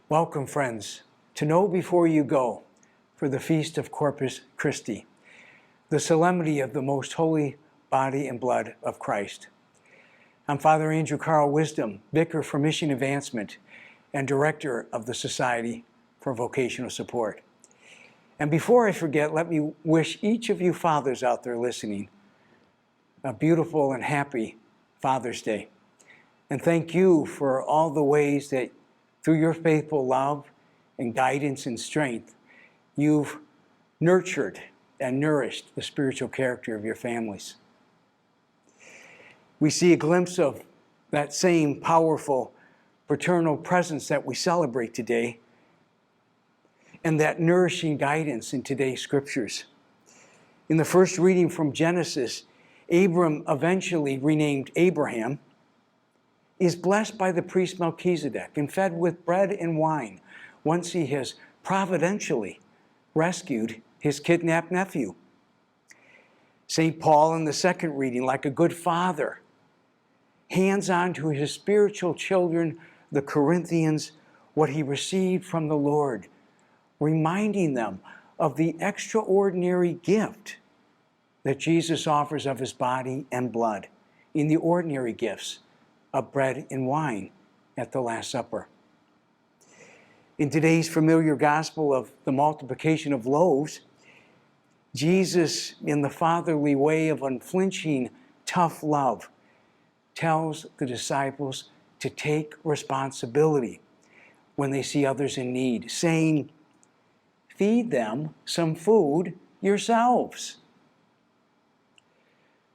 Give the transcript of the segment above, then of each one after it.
Welcome, friends, to Know Before You Go for the Feast of Corpus Christi, the solemnity of the most holy body and blood of Christ. I'm Father Andrew Carl Wisdom, Vicar for Mission Advancement and Director of the Society for Vocational Support. And before I forget, let me wish each of you fathers out there listening a beautiful and happy Father's Day. And thank you for all the ways that through your faithful love and guidance and strength, you've nurtured and nourished the spiritual character of your families. We see a glimpse of that same powerful paternal presence that we celebrate today and that nourishing guidance in today's scriptures. In the first reading from Genesis, Abram, eventually renamed Abraham, is blessed by the priest Melchizedek and fed with bread and wine once he has providentially rescued his kidnapped nephew. St. Paul, in the second reading, like a good father, hands on to his spiritual children, the Corinthians, what he received from the Lord, reminding them of the extraordinary gift that Jesus offers of his body and blood in the ordinary gifts of bread and wine at the Last Supper. In today's familiar gospel of the multiplication of loaves, Jesus, in the fatherly way of unflinching, tough love, tells the disciples to take responsibility when they see others in need, saying, "Feed them some food yourselves."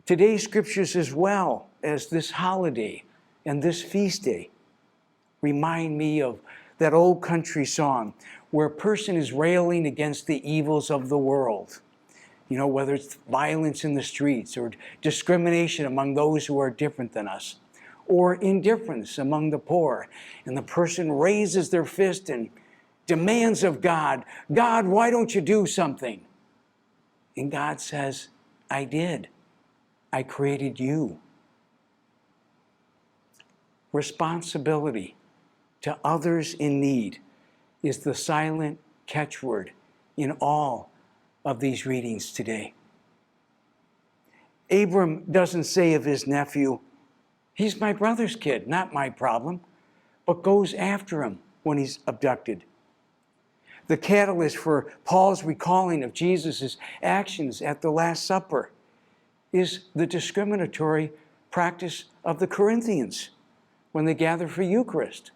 Today's scriptures, as well as this holiday and this feast day, remind me of that old country song where a person is railing against the evils of the world. You know, whether it's violence in the streets or discrimination among those who are different than us, or indifference among the poor. And the person raises their fist and demands of God, "God, why don't you do something?" And God says, "I did. I created you." Responsibility to others in need is the silent catchword in all of these readings today. Abram doesn't say of his nephew, "He's my brother's kid, not my problem," but goes after him when he's abducted. The catalyst for Paul's recalling of Jesus' actions at the Last Supper is the discriminatory practice of the Corinthians when they gather for Eucharist.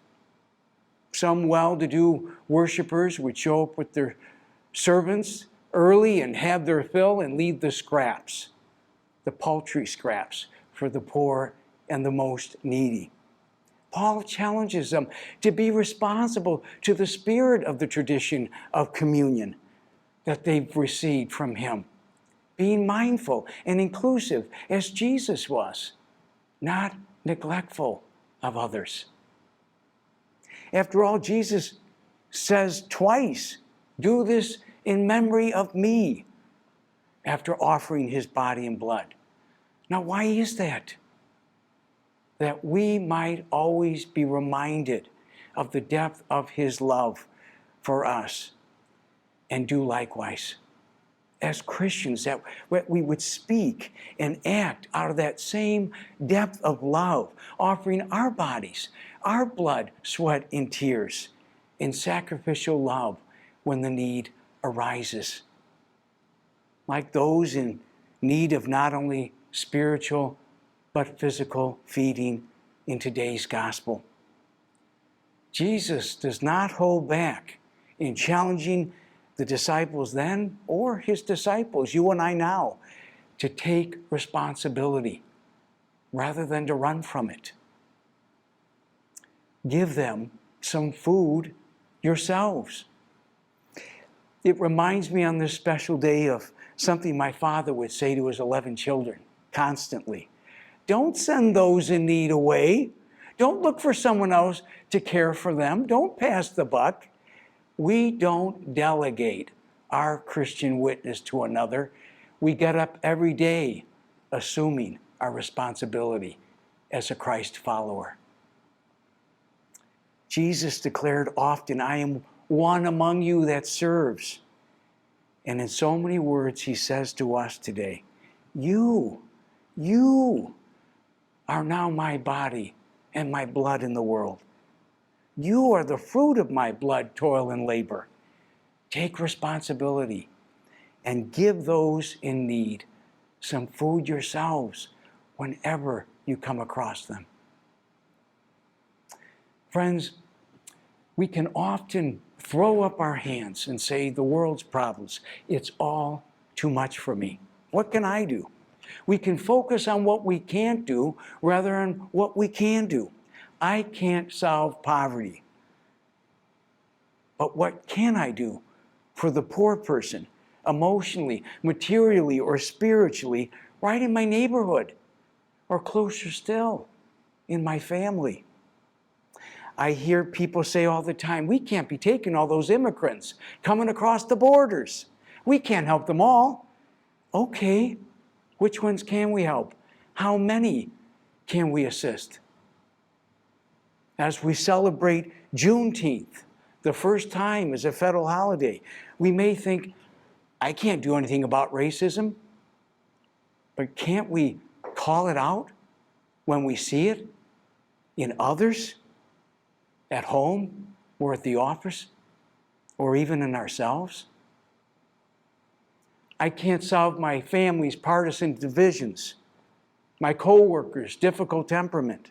Some well-to-do worshipers would show up with their servants early and have their fill and leave the scraps, the paltry scraps, for the poor and the most needy. Paul challenges them to be responsible to the spirit of the tradition of communion that they've received from him, being mindful and inclusive as Jesus was, not neglectful of others. After all, Jesus says twice, "Do this in memory of me," after offering his body and blood. Now, why is that? That we might always be reminded of the depth of his love for us and do likewise. As Christians, that we would speak and act out of that same depth of love, offering our bodies, our blood, sweat, and tears in sacrificial love when the need arises. Like those in need of not only spiritual but physical feeding in today's gospel. Jesus does not hold back in challenging the disciples then or his disciples, you and I now, to take responsibility rather than to run from it. Give them some food yourselves. It reminds me on this special day of something my father would say to his 11 children constantly. Don't send those in need away. Don't look for someone else to care for them. Don't pass the buck. We don't delegate our Christian witness to another. We get up every day assuming our responsibility as a Christ follower. Jesus declared often, I am one among you that serves. And in so many words, he says to us today, you are now my body and my blood in the world. You are the fruit of my blood, toil, and labor. Take responsibility and give those in need some food yourselves whenever you come across them. Friends, we can often throw up our hands and say, the world's problems, it's all too much for me. What can I do? We can focus on what we can't do rather than what we can do. I can't solve poverty. But what can I do for the poor person, emotionally, materially, or spiritually, right in my neighborhood, or closer still, in my family? I hear people say all the time, we can't be taking all those immigrants coming across the borders. We can't help them all. Okay, which ones can we help? How many can we assist? As we celebrate Juneteenth, the first time as a federal holiday, we may think, I can't do anything about racism, but can't we call it out when we see it in others, at home, or at the office, or even in ourselves? I can't solve my family's partisan divisions, my co-workers' difficult temperament.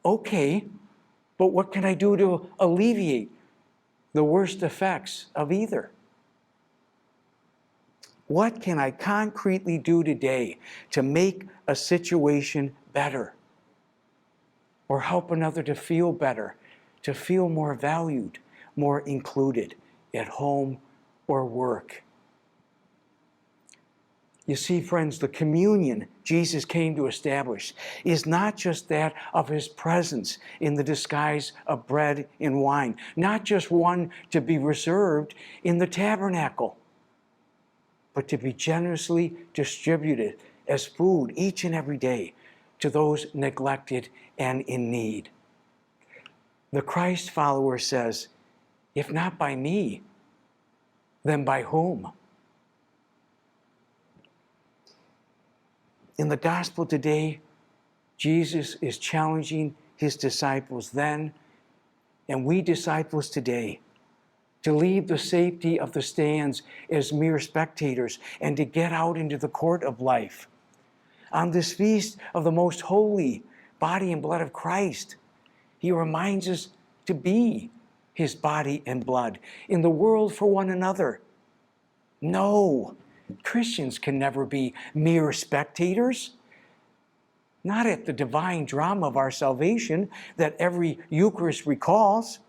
Okay, but what can I do to alleviate the worst effects of either? What can I concretely do today to make a situation better? Or help another to feel better, to feel more valued, more included at home or work? You see, friends, the communion Jesus came to establish is not just that of his presence in the disguise of bread and wine, not just one to be reserved in the tabernacle, but to be generously distributed as food each and every day to those neglected and in need. The Christ follower says, if not by me, then by whom? In the gospel today, Jesus is challenging his disciples then, and we disciples today, to leave the safety of the stands as mere spectators and to get out into the court of life. On this feast of the most holy body and blood of Christ, he reminds us to be his body and blood in the world for one another. No, Christians can never be mere spectators. Not at the divine drama of our salvation that every Eucharist recalls.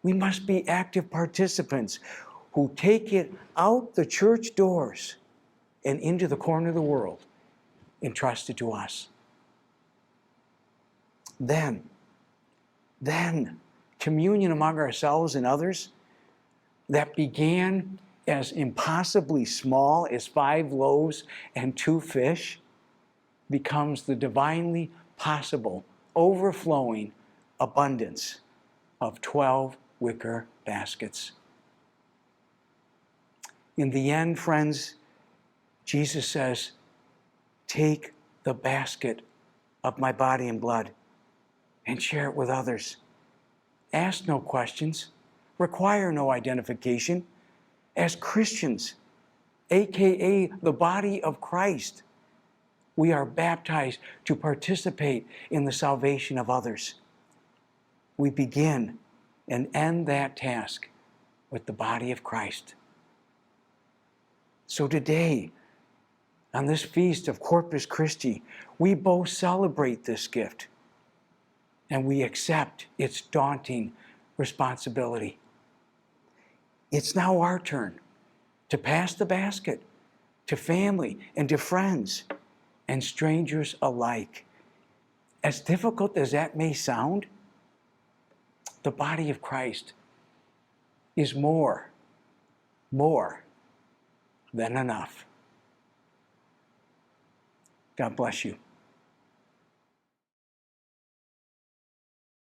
We must be active participants who take it out the church doors and into the corner of the world entrusted to us. Then, communion among ourselves and others that began as impossibly small as 5 loaves and 2 fish becomes the divinely possible, overflowing abundance of 12 wicker baskets. In the end, friends, Jesus says, take the basket of my body and blood and share it with others. Ask no questions, require no identification. As Christians, aka the body of Christ, we are baptized to participate in the salvation of others. We begin and end that task with the body of Christ. So today, on this feast of Corpus Christi, we both celebrate this gift and we accept its daunting responsibility. It's now our turn to pass the basket to family and to friends and strangers alike. As difficult as that may sound, the body of Christ is more than enough. God bless you.